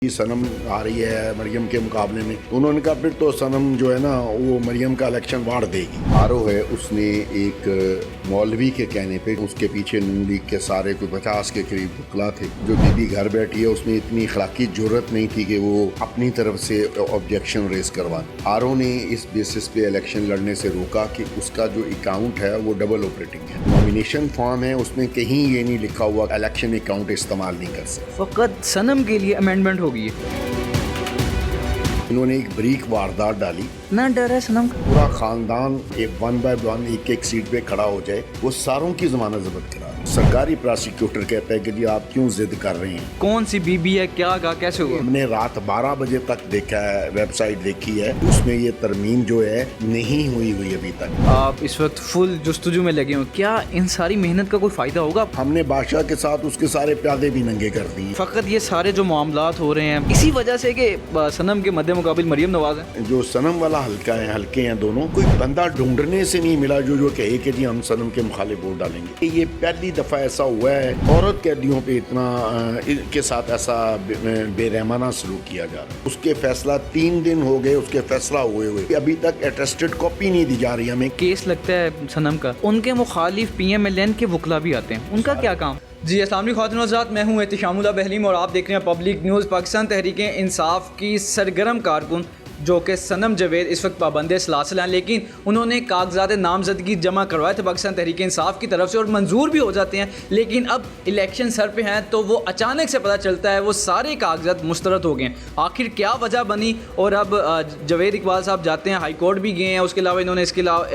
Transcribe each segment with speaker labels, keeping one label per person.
Speaker 1: सनम आ रही है मरियम के मुकाबले में। उन्होंने कहा फिर तो सनम जो है ना वो मरियम का इलेक्शन वाड़ देगी। आरो है उसने एक मौलवी के कहने पे, उसके पीछे नून लीग के सारे कोई 50 के करीब वकला थे। जो बीबी घर बैठी है उसमें इतनी अखलाकी जरूरत नहीं थी कि वो अपनी तरफ से ऑब्जेक्शन रेज करवा। आरो ने इस बेसिस पे इलेक्शन लड़ने से रोका कि उसका जो अकाउंट है वो डबल ऑपरेटिंग है। नॉमिनेशन फॉर्म है उसमें कहीं ये नहीं लिखा हुआ इलेक्शन अकाउंट इस्तेमाल नहीं कर सकते।
Speaker 2: फकत सनम के लिए अमेंडमेंट होगी।
Speaker 1: इन्होंने एक बरीक वारदात डाली।
Speaker 2: ना डर है सनम का।
Speaker 1: पूरा खानदान एक 1 बाय 1 एक सीट पे खड़ा हो जाए, वो सारों की जमानत जब्त करा। सरकारी प्रोसिक्यूटर कहता है कि जी आप क्यों जिद कर रहे हैं।
Speaker 2: कौन सी बीबी है, क्या गा, कैसे हुआ?
Speaker 1: हमने रात 12 बजे तक देखा है, वेबसाइट देखी है, उसमें ये तरमीम जो है नहीं हुई अभी तक।
Speaker 2: आप इस वक्त फुल जुस्तजू में लगे हो, क्या इन सारी मेहनत का कोई फायदा होगा?
Speaker 1: हमने बादशाह के साथ उसके सारे प्यादे भी नंगे कर दिए।
Speaker 2: फकत ये सारे जो मामलात हो रहे हैं इसी वजह से कि सनम के मद्दे मुकाबिल मरियम नवाज है।
Speaker 1: जो सनम वाला हल्के हैं दोनों, कोई बंदा ढूंढने से नहीं मिला जो कहे कि जी हम सनम के मुखालिफ वोट डालेंगे। ये पहली दफा ऐसा हुआ है औरत कैदियों पे इतना के साथ ऐसा बेरहमाना सलूक किया जा रहा है। उसके फैसला 3 दिन हो गए उसके फैसला हुए अभी तक अटेस्टेड कॉपी नहीं दी जा रही हमें।
Speaker 2: केस लगता है सनम का, उनके मुखालिफ PMLN के वकला भी आते हैं, उनका क्या काम? जी अस्सलाम वालेकुम ख़वातीन व हज़रात, मैं हूँ एहतिशामुल्लाह बहलीम और आप देख रहे हैं पब्लिक न्यूज़। पाकिस्तान तहरीक इंसाफ की सरगर्म कारकुन जो कि सनम जवेद इस वक्त पाबंद सलासिल हैं, लेकिन उन्होंने कागजात नामजदगी जमा करवाए थे पाकिस्तान तहरीक इंसाफ की तरफ से और मंजूर भी हो जाते हैं। लेकिन अब इलेक्शन सर पे हैं तो वो अचानक से पता चलता है वो सारे कागजात मुस्तरद हो गए हैं। आखिर क्या वजह बनी? और अब जवेद इकबाल साहब जाते हैं, हाई कोर्ट भी गए हैं, उसके अलावा इन्होंने इसके अलावा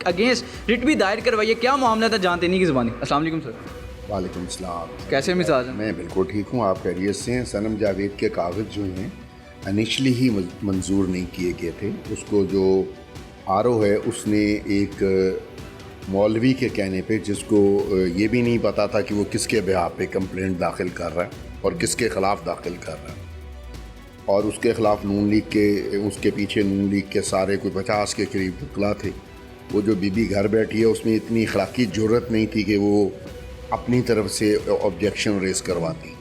Speaker 2: अगेंस्ट रिट भी दायर करवाई है। क्या मामला था जानते नहीं की ज़बानी। अस्सलाम वालेकुम सर।
Speaker 1: वालेकुम सलाम।
Speaker 2: कैसे मिजाज हैं?
Speaker 1: मैं बिल्कुल ठीक हूँ, आप खैरियत से हैं। सनम जावेद के कागज़ जो हैं इनिशली ही मंजूर नहीं किए गए थे। उसको जो आरो है उसने एक मौलवी के कहने पे, जिसको ये भी नहीं पता था कि वो किसके बिहाफ पे कंप्लेंट दाखिल कर रहा है और किसके ख़िलाफ़ दाखिल कर रहा है, और उसके ख़िलाफ़ नून लीग के, उसके पीछे नून लीग के सारे कोई 50 के करीब वकला थे। वो जो बीबी घर बैठी है उसमें इतनी अखलाकी जरूरत नहीं थी कि वो अपनी तरफ से ऑब्जेक्शन रेज करवाती।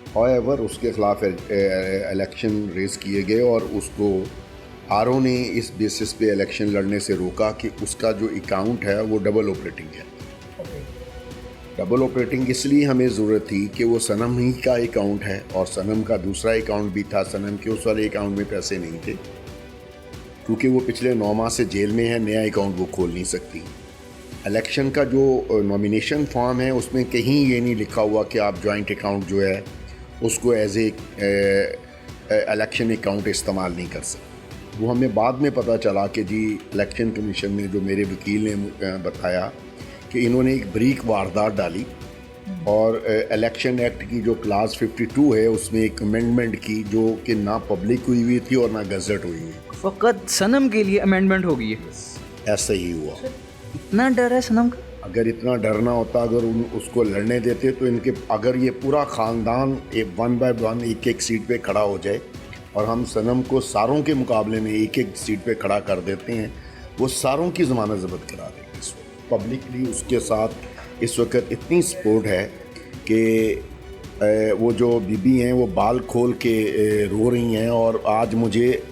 Speaker 1: हाउएवर उसके ख़िलाफ़ इलेक्शन रेस किए गए और उसको आरो ने इस बेसिस पे इलेक्शन लड़ने से रोका कि उसका जो अकाउंट है वो डबल ऑपरेटिंग है। डबल ऑपरेटिंग इसलिए हमें ज़रूरत थी कि वो सनम ही का अकाउंट है और सनम का दूसरा अकाउंट भी था। सनम के उस वाले अकाउंट में पैसे नहीं थे क्योंकि वो पिछले 9 माह से जेल में है, नया अकाउंट वो खोल नहीं सकती। इलेक्शन का जो नॉमिनेशन फॉर्म है उसमें कहीं ये नहीं लिखा हुआ कि आप जॉइंट अकाउंट जो है उसको एज ए इलेक्शन अकाउंट इस्तेमाल नहीं कर सकते। वो हमें बाद में पता चला कि जी इलेक्शन कमीशन में जो मेरे वकील ने बताया कि इन्होंने एक बरीक वारदात डाली और इलेक्शन एक्ट की जो क्लास 52 है उसमें एक अमेंडमेंट की जो कि ना पब्लिक हुई थी और ना गजट हुई है।
Speaker 2: फकत सनम के लिए अमेंडमेंट होगी है।
Speaker 1: ऐसा ही हुआ।
Speaker 2: इतना डर है सनम का।
Speaker 1: अगर इतना डरना होता, अगर उसको लड़ने देते तो इनके, अगर ये पूरा ख़ानदान एक 1 बाय 1 एक सीट पे खड़ा हो जाए और हम सनम को सारों के मुकाबले में एक सीट पे खड़ा कर देते हैं, वो सारों की ज़मानत जब्त करा देंगे। इस वक्त पब्लिकली उसके साथ इस वक्त इतनी सपोर्ट है कि वो जो बीबी हैं वो बाल खोल के रो रही हैं। और आज मुझे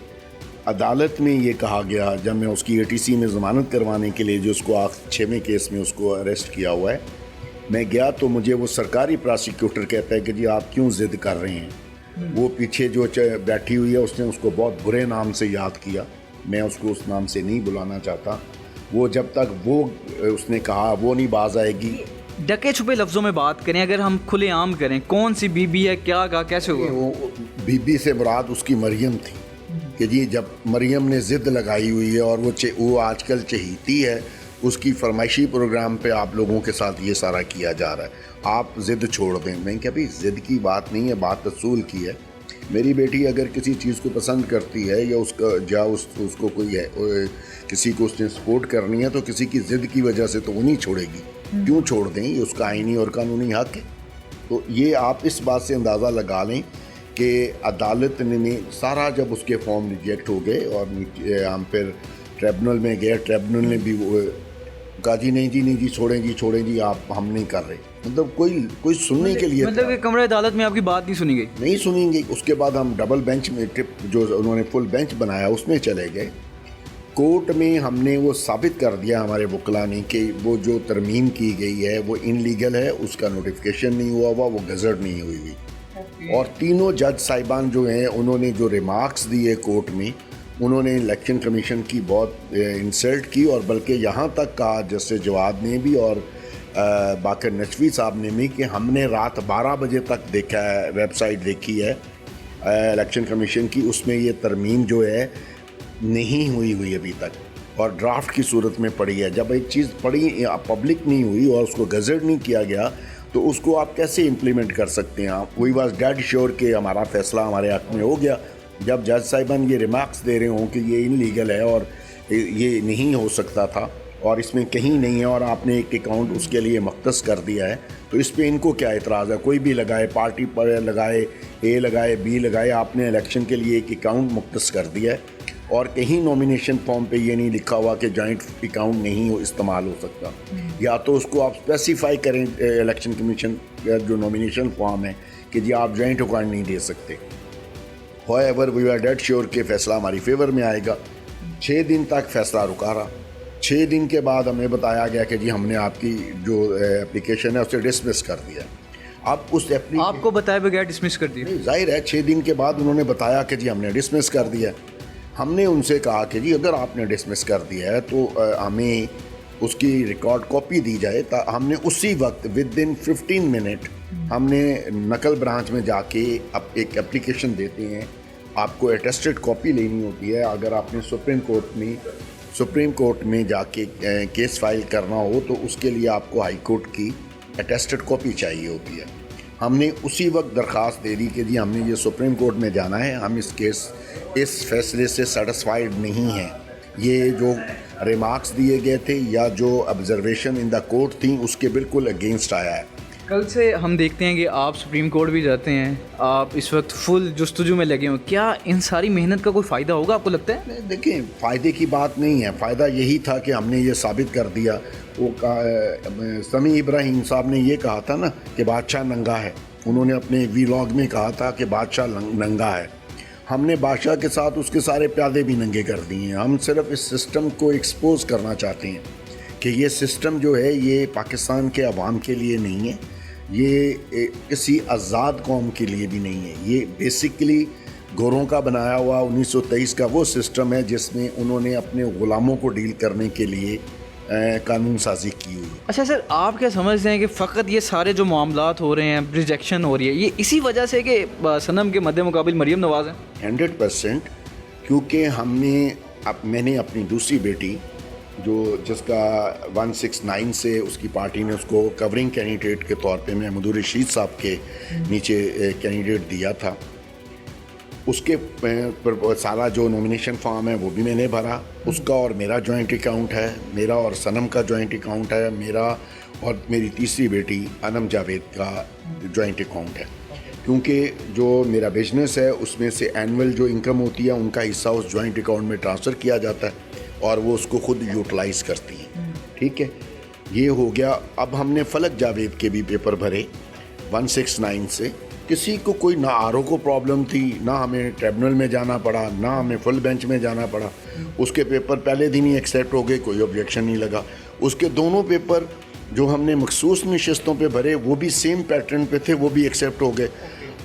Speaker 1: अदालत में ये कहा गया, जब मैं उसकी ATC में ज़मानत करवाने के लिए, जो उसको 6वें केस में उसको अरेस्ट किया हुआ है, मैं गया तो मुझे वो सरकारी प्रोसिक्यूटर कहता है कि जी आप क्यों ज़िद कर रहे हैं। वो पीछे जो बैठी हुई है उसने उसको बहुत बुरे नाम से याद किया, मैं उसको उस नाम से नहीं बुलाना चाहता। वो जब तक वो उसने कहा वो नहीं बाज आएगी।
Speaker 2: डके छुपे लफ्ज़ों में बात करें, अगर हम खुले आम करें, कौन सी बीबी है, क्या गा, कैसे हुआ?
Speaker 1: वो बीबी से मुराद उसकी मरियम थी कि जी जब मरियम ने ज़िद लगाई हुई है और वो आजकल चहीती है, उसकी फरमाइशी प्रोग्राम पे आप लोगों के साथ ये सारा किया जा रहा है, आप ज़िद छोड़ दें। मैं क्या भाई ज़िद की बात नहीं है, बात असूल की है। मेरी बेटी अगर किसी चीज़ को पसंद करती है या उसको कोई है, किसी को उसने सपोर्ट करनी है तो किसी की ज़िद की वजह से तो वो नहीं छोड़ेगी। क्यों छोड़ दें, ये उसका आईनी और कानूनी हक है। तो ये आप इस बात से अंदाज़ा लगा लें कि अदालत ने सारा, जब उसके फॉर्म रिजेक्ट हो गए और हम फिर ट्रिब्यूनल में गए, ट्रिब्यूनल ने भी वो कहा जी नहीं जी छोड़ें जी आप, हम नहीं कर रहे। मतलब कोई सुनने के लिए
Speaker 2: मतलब कि कमरे अदालत में आपकी बात नहीं सुनी गई?
Speaker 1: नहीं सुनेंगे। उसके बाद हम डबल बेंच में जो उन्होंने फुल बेंच बनाया उसमें चले गए। कोर्ट में हमने वो साबित कर दिया हमारे वकला ने कि वो जो तरमीम की गई है वो इनलीगल है, उसका नोटिफिकेशन नहीं हुआ, वो गज़ट नहीं हुई। और तीनों जज साहिबान जो हैं उन्होंने जो रिमार्क्स दिए कोर्ट में, उन्होंने इलेक्शन कमीशन की बहुत इंसल्ट की, और बल्कि यहाँ तक कहा जस्टिस जवाद ने भी और बाकर नचवी साहब ने भी कि हमने रात 12 बजे तक देखा है, वेबसाइट देखी है इलेक्शन कमीशन की, उसमें ये तरमीम जो है नहीं हुई अभी तक, और ड्राफ्ट की सूरत में पड़ी है। जब एक चीज़ पड़ी पब्लिक नहीं हुई और उसको गज़ट नहीं किया गया तो उसको आप कैसे इम्प्लीमेंट कर सकते हैं? आप वी वाज डेड श्योर कि हमारा फ़ैसला हमारे हक़ में हो गया। जब जज साहिबान ये रिमार्क्स दे रहे हों कि ये इनलीगल है और ये नहीं हो सकता था और इसमें कहीं नहीं है, और आपने एक अकाउंट उसके लिए मख्तस कर दिया है, तो इस पे इनको क्या एतराज़ है? कोई भी लगाए, पार्टी पर लगाए, ए लगाए, बी लगाए, आपने इलेक्शन के लिए एक अकाउंट मुख्तस कर दिया है और कहीं नॉमिनेशन फॉर्म पे ये नहीं लिखा हुआ कि जॉइंट अकाउंट नहीं इस्तेमाल हो सकता। या तो उसको आप स्पेसिफाई करें इलेक्शन कमीशन जो नॉमिनेशन फॉर्म है कि जी आप जॉइंट अकाउंट नहीं दे सकते। However we are dead sure कि फ़ैसला हमारी फेवर में आएगा। 6 दिन तक फ़ैसला रुका रहा। 6 दिन के बाद हमें बताया गया कि जी हमने आपकी जो एप्लीकेशन है उसे डिसमिस कर दिया। अब उस
Speaker 2: आपको बताए बगैर डिसमिस कर दिया?
Speaker 1: जाहिर है 6 दिन के बाद उन्होंने बताया कि जी हमने डिसमिस कर दिया। हमने उनसे कहा कि जी अगर आपने डिसमिस कर दिया है तो हमें उसकी रिकॉर्ड कॉपी दी जाए। हमने उसी वक्त विद इन 15 मिनट हमने नकल ब्रांच में जाके अब एक एप्लीकेशन देते हैं, आपको अटेस्टेड कॉपी लेनी होती है। अगर आपने सुप्रीम कोर्ट में जाके केस फाइल करना हो तो उसके लिए आपको हाई कोर्ट की अटेस्टेड कॉपी चाहिए होती है। हमने उसी वक्त दरख्वास्त दे दी कि जी हमने ये सुप्रीम कोर्ट में जाना है, हम इस फैसले से सेटिस्फाइड नहीं हैं। ये जो रिमार्क्स दिए गए थे या जो ऑब्जर्वेशन इन द कोर्ट थी उसके बिल्कुल अगेंस्ट आया है।
Speaker 2: कल से हम देखते हैं कि आप सुप्रीम कोर्ट भी जाते हैं, आप इस वक्त फुल जुस्तजू में लगे हो, क्या इन सारी मेहनत का कोई फ़ायदा होगा आपको लगता है?
Speaker 1: देखिए, फ़ायदे की बात नहीं है। फ़ायदा यही था कि हमने ये साबित कर दिया। वो समी इब्राहिम साहब ने ये कहा था ना कि बादशाह नंगा है, उन्होंने अपने वीलॉग में कहा था कि बादशाह नंगा है। हमने बादशाह के साथ उसके सारे प्यादे भी नंगे कर दिए हैं। हम सिर्फ इस सिस्टम को एक्सपोज करना चाहते हैं कि ये सिस्टम जो है ये पाकिस्तान के अवाम के लिए नहीं है, ये किसी आज़ाद कौम के लिए भी नहीं है। ये बेसिकली गोरों का बनाया हुआ 1923 का वो सिस्टम है जिसमें उन्होंने अपने ग़ुलामों को डील करने के लिए कानून साजी की हुई।
Speaker 2: अच्छा सर, आप क्या समझते हैं कि फ़कत ये सारे जो मामलात हो रहे हैं, रिजेक्शन हो रही है, ये इसी वजह से कि सनम के मद्दे मुकाबिल मरियम नवाज़ हैं?
Speaker 1: 100%, क्योंकि मैंने अपनी दूसरी बेटी जो जिसका 169 से उसकी पार्टी ने उसको कवरिंग कैंडिडेट के तौर पे महमूद रशीद साहब के नीचे कैंडिडेट दिया था, उसके पर सारा जो नॉमिनेशन फॉर्म है वो भी मैंने भरा। उसका और मेरा जॉइंट अकाउंट है, मेरा और सनम का जॉइंट अकाउंट है, मेरा और मेरी तीसरी बेटी अनम जावेद का जॉइंट अकाउंट है। क्योंकि जो मेरा बिजनेस है उसमें से एनुअल जो इनकम होती है उनका हिस्सा उस जॉइंट अकाउंट में ट्रांसफ़र किया जाता है और वो उसको खुद यूटिलाइज़ करती हैं। ठीक है, ये हो गया। अब हमने फलक जावेद के भी पेपर भरे 169 से। किसी को कोई ना आरओ को प्रॉब्लम थी, ना हमें ट्रिब्यूनल में जाना पड़ा, ना हमें फुल बेंच में जाना पड़ा। उसके पेपर पहले दिन ही एक्सेप्ट हो गए, कोई ऑब्जेक्शन नहीं लगा। उसके दोनों पेपर जो हमने मखसूस नशिस्तों पे भरे वो भी सेम पैटर्न पे थे, वो भी एक्सेप्ट हो गए।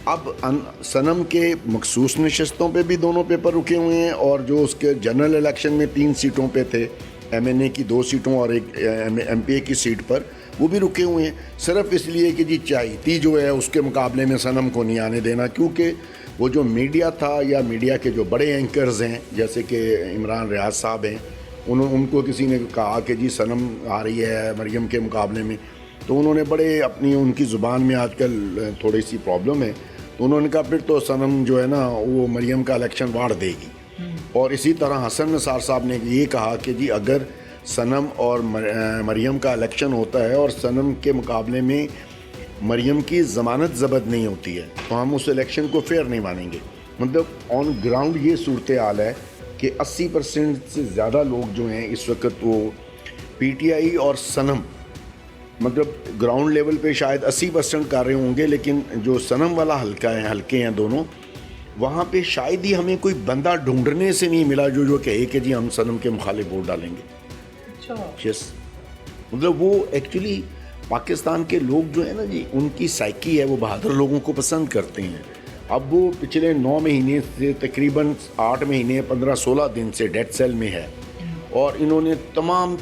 Speaker 1: अब सनम के मखसूस नशिस्तों पे भी दोनों पेपर रुके हुए हैं और जो उसके जनरल इलेक्शन में 3 सीटों पे थे, MNA की 2 सीटों और एक MPA की सीट पर, वो भी रुके हुए हैं। सिर्फ इसलिए कि जी चाहती जो है उसके मुकाबले में सनम को नहीं आने देना, क्योंकि वो जो मीडिया था या मीडिया के जो बड़े एंकर्स हैं जैसे कि इमरान रियाज साहब हैं, उनको किसी ने कहा कि जी सनम आ रही है मरियम के मुकाबले में, तो उन्होंने बड़े अपनी उनकी ज़ुबान में आजकल थोड़ी सी प्रॉब्लम है, तो उन्होंने कहा फिर तो सनम जो है ना वो मरियम का इलेक्शन वाड़ देगी। और इसी तरह हसन निसार साहब ने ये कहा कि जी अगर सनम और मरियम का इलेक्शन होता है और सनम के मुकाबले में मरियम की ज़मानत ज़ब्त नहीं होती है तो हम उस इलेक्शन को फेयर नहीं मानेंगे। मतलब ऑन ग्राउंड ये सूरत हाल है कि 80% से ज़्यादा लोग जो हैं इस वक्त वो पीटीआई और सनम मतलब ग्राउंड लेवल पे शायद 80% कर रहे होंगे, लेकिन जो सनम वाला हल्के हैं दोनों, वहाँ पे शायद ही हमें कोई बंदा ढूंढने से नहीं मिला जो कहे कि जी हम सनम के मुखालिफ वोट डालेंगे।
Speaker 2: अच्छा।
Speaker 1: यस, मतलब वो एक्चुअली पाकिस्तान के लोग जो है ना जी, उनकी साइकी है, वो बहादुर लोगों को पसंद करते हैं। अब वो पिछले 9 महीने से तकरीबन 8 महीने 15-16 दिन से डेथ सेल में है, और इन्होंने तमाम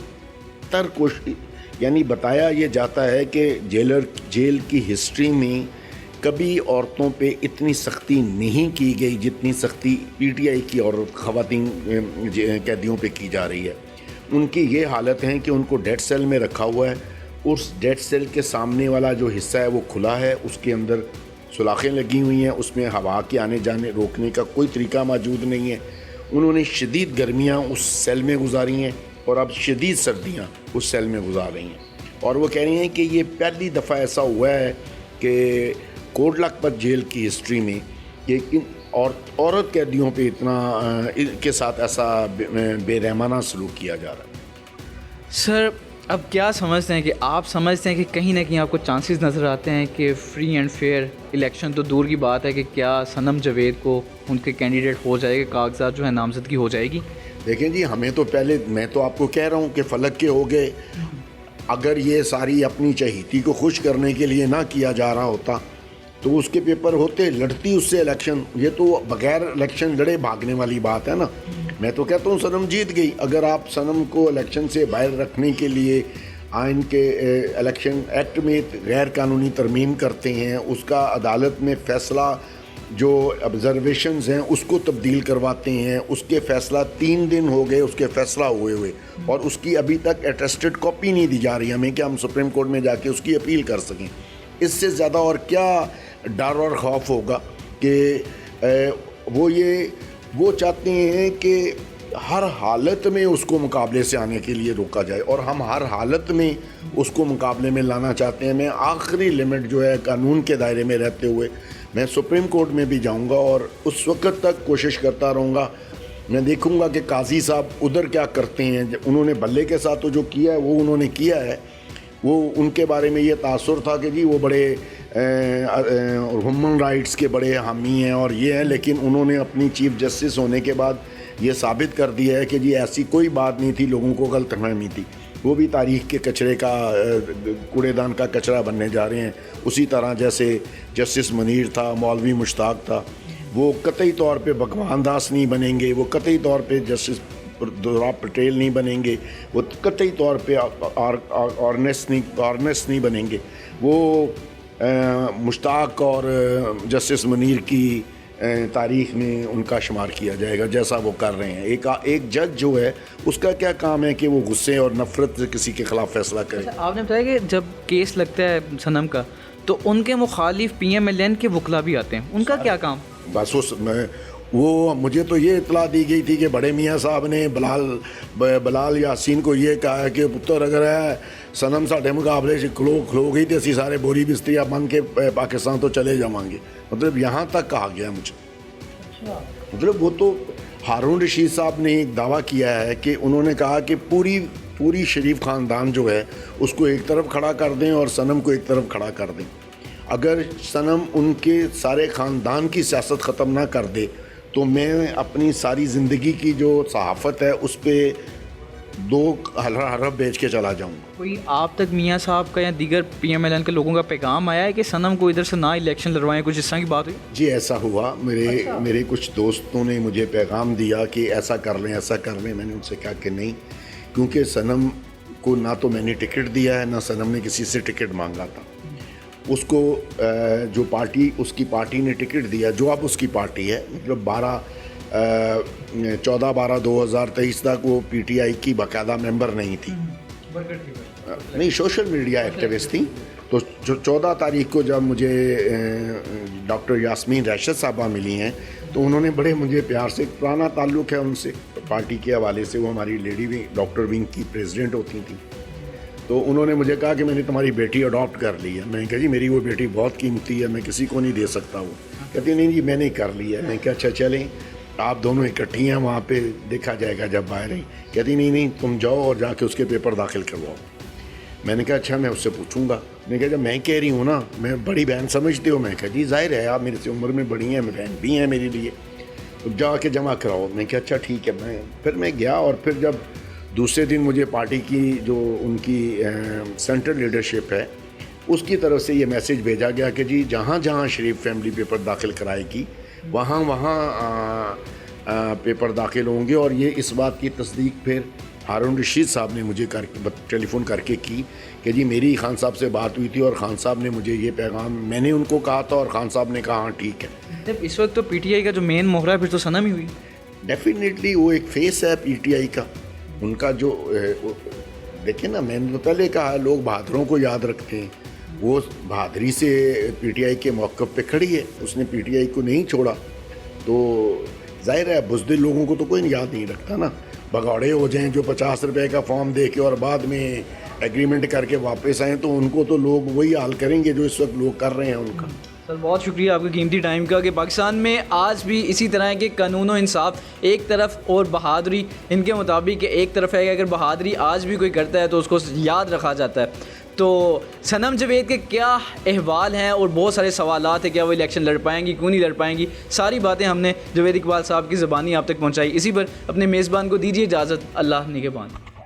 Speaker 1: तर कोशिश, यानी बताया ये जाता है कि जेल की हिस्ट्री में कभी औरतों पे इतनी सख्ती नहीं की गई जितनी सख्ती पीटीआई की और ख़वातीन कैदियों पे की जा रही है। उनकी ये हालत है कि उनको डेथ सेल में रखा हुआ है, उस डेथ सेल के सामने वाला जो हिस्सा है वो खुला है, उसके अंदर सुलाखें लगी हुई हैं, उसमें हवा के आने जाने रोकने का कोई तरीका मौजूद नहीं है। उन्होंने शदीद गर्मियाँ उस सेल में गुजारी हैं और अब शदीद सर्दियाँ उस सेल में गुजार रही हैं, और वो कह रही हैं कि ये पहली दफ़ा ऐसा हुआ है कि कोट लखपत जेल की हिस्ट्री में कि इन औरत कैदियों पे इतना के साथ ऐसा बेरहमाना सलूक किया जा रहा है।
Speaker 2: सर अब क्या समझते हैं कि आप समझते हैं कि कहीं ना कहीं आपको चांसेस नज़र आते हैं कि फ्री एंड फेयर इलेक्शन तो दूर की बात है कि क्या सनम जावेद को उनके कैंडिडेट हो जाएगा, कागजात जो है नामजदगी हो जाएगी?
Speaker 1: देखें जी, हमें तो पहले, मैं तो आपको कह रहा हूँ कि फलक के हो गए, अगर ये सारी अपनी चहीती को खुश करने के लिए ना किया जा रहा होता तो उसके पेपर होते, लड़ती उससे इलेक्शन। ये तो बगैर इलेक्शन लड़े भागने वाली बात है ना। मैं तो कहता हूँ सनम जीत गई। अगर आप सनम को इलेक्शन से बाहर रखने के लिए आइन के इलेक्शन एक्ट में गैर कानूनी तरमीम करते हैं, उसका अदालत में फ़ैसला जो ऑब्जर्वेशंस हैं उसको तब्दील करवाते हैं, उसके फ़ैसला 3 दिन हो गए उसके फ़ैसला हुए और उसकी अभी तक अटेस्टेड कॉपी नहीं दी जा रही हमें कि हम सुप्रीम कोर्ट में जाके उसकी अपील कर सकें। इससे ज़्यादा और क्या डर और खौफ होगा कि वो चाहते हैं कि हर हालत में उसको मुकाबले से आने के लिए रोका जाए, और हम हर हालत में उसको मुकाबले में लाना चाहते हैं। मैं आखिरी लिमिट जो है कानून के दायरे में रहते हुए मैं सुप्रीम कोर्ट में भी जाऊंगा और उस वक्त तक कोशिश करता रहूँगा। मैं देखूंगा कि काजी साहब उधर क्या करते हैं। उन्होंने बल्ले के साथ तो जो किया है वो उन्होंने किया है, वो उनके बारे में ये तासुर था कि जी वो बड़े ह्यूमन राइट्स के बड़े हामी हैं और ये हैं, लेकिन उन्होंने अपनी चीफ जस्टिस होने के बाद ये साबित कर दिया है कि जी ऐसी कोई बात नहीं थी, लोगों को गलतफहमी थी। वो भी तारीख़ के कचरे का, कूड़ेदान का कचरा बनने जा रहे हैं। उसी तरह जैसे जस्टिस मनीर था, मौलवी मुश्ताक था, वो कतई तौर पे भगवान दास नहीं बनेंगे, वो कतई तौर पे जस्टिस दोराब पटेल नहीं बनेंगे, वो कतई तौर पे ऑर्नेस्ट नहीं बनेंगे। वो मुश्ताक और जस्टिस मनीर की तारीख़ में उनका शुमार किया जाएगा जैसा वो कर रहे हैं। एक जज जो है उसका क्या काम है कि वो गुस्से और नफ़रत से किसी के ख़िलाफ़ फ़ैसला करे।
Speaker 2: आपने बताया कि जब केस लगता है सनम का तो उनके मुखालिफ PMLN के वकला भी आते हैं, उनका क्या काम?
Speaker 1: बस वो मुझे तो ये इतला दी गई थी कि बड़े मियाँ साहब ने बलाल यासीन को ये कहा है कि पुत्र अगर है सनम साढ़े मुकाबले से खलो गई तो असी सारे बोरी बिस्तरिया बन के पाकिस्तान तो चले जावांगे। मतलब यहाँ तक कहा गया मुझे।
Speaker 2: अच्छा।
Speaker 1: मतलब वो तो हारून रशीद साहब ने एक दावा किया है कि उन्होंने कहा कि पूरी शरीफ ख़ानदान जो है उसको एक तरफ खड़ा कर दें और सनम को एक तरफ खड़ा कर दें। अगर सनम उनके सारे ख़ानदान की सियासत ख़त्म ना कर दे तो मैं अपनी सारी ज़िंदगी की जो सहाफ़त है उस पर 2 हरफ बेच के चला जाऊँगा।
Speaker 2: कोई आप तक मियाँ साहब का या दीगर PMLN के लोगों का पैगाम आया है कि सनम को इधर से ना इलेक्शन लड़वाएं, कुछ इस तरह की बात हुई?
Speaker 1: जी ऐसा हुआ। मेरे कुछ दोस्तों ने मुझे पैगाम दिया कि ऐसा कर लें ऐसा कर लें। मैंने उनसे कहा कि नहीं, क्योंकि सनम को ना तो मैंने टिकट दिया है ना सनम ने किसी से टिकट मांगा था। उसको जो पार्टी उसकी पार्टी ने टिकट दिया, जो अब उसकी पार्टी है, मतलब 14/12/2023 तक वो PTI की बाकायदा मेंबर नहीं थी, नहीं सोशल मीडिया एक्टिविस्ट थी। तो 14 तारीख को जब मुझे डॉक्टर यास्मीन रैशद साहबा मिली हैं तो उन्होंने बड़े मुझे प्यार से, पुराना ताल्लुक़ है उनसे पार्टी के हवाले से, वो हमारी लेडी विंग डॉक्टर विंग की प्रेसिडेंट होती थी। तो उन्होंने मुझे कहा कि मैंने तुम्हारी बेटी अडॉप्ट कर ली है। मैंने कहा जी मेरी वो बेटी बहुत कीमती है, मैं किसी को नहीं दे सकता। वो कहती नहीं जी मैंने कर लिया है। मैं कहा अच्छा चलें। आप दोनों इकट्ठी हैं वहाँ पे, देखा जाएगा जब बाहर ही। कहती नहीं नहीं तुम जाओ और जाके उसके पेपर दाखिल करवाओ। मैंने कहा अच्छा मैं उससे पूछूंगा। मैंने कहा जब मैं कह रही हूँ ना, मैं बड़ी बहन समझती हो। मैं कहा जी जाहिर है आप मेरे से उम्र में बड़ी हैं, बहन भी हैं मेरे लिए, तो जाके जमा कराओ। मैंने कहा अच्छा ठीक है। फिर मैं गया और फिर जब दूसरे दिन मुझे पार्टी की जो उनकी सेंट्रल लीडरशिप है उसकी तरफ से ये मैसेज भेजा गया कि जी जहाँ जहाँ शरीफ फैमिली पेपर दाखिल कराएगी वहाँ वहाँ पेपर दाखिल होंगे। और ये इस बात की तस्दीक फिर हारून रशीद साहब ने मुझे टेलीफ़ोन करके की कि जी मेरी खान साहब से बात हुई थी और खान साहब ने मुझे ये पैगाम, मैंने उनको कहा था और खान साहब ने कहा हाँ ठीक है।
Speaker 2: जब इस वक्त तो पीटीआई का जो मेन मोहरा है फिर तो सनम ही हुई।
Speaker 1: डेफिनेटली वो एक फेस है पीटीआई का। उनका जो देखिए ना, मैंने तो पहले कहा है लोग बहादुरों को याद रखते हैं, वो बहादुरी से पीटीआई के मौक़िफ़ पे खड़ी है, उसने पीटीआई को नहीं छोड़ा। तो जाहिर है बुज़दिल लोगों को तो कोई याद नहीं रखता ना। भगौड़े हो जाएं जो 50 रुपए का फॉर्म दे के और बाद में एग्रीमेंट करके वापस आएँ, तो उनको तो लोग वही हाल करेंगे जो इस वक्त लोग कर रहे हैं उनका।
Speaker 2: सर बहुत शुक्रिया आपके कीमती टाइम का कि पाकिस्तान में आज भी इसी तरह के कानून और इंसाफ एक तरफ और बहादुरी इनके मुताबिक एक तरफ है कि अगर बहादुरी आज भी कोई करता है तो उसको याद रखा जाता है। तो सनम जावेद के क्या अहवाल हैं और बहुत सारे सवालात हैं, क्या वो इलेक्शन लड़ पाएंगी, क्यों नहीं लड़ पाएंगी, सारी बातें हमने जावेद इकबाल साहब की ज़बानी आप तक पहुँचाई। इसी पर अपने मेज़बान को दीजिए इजाज़त। अल्लाह निगहबान।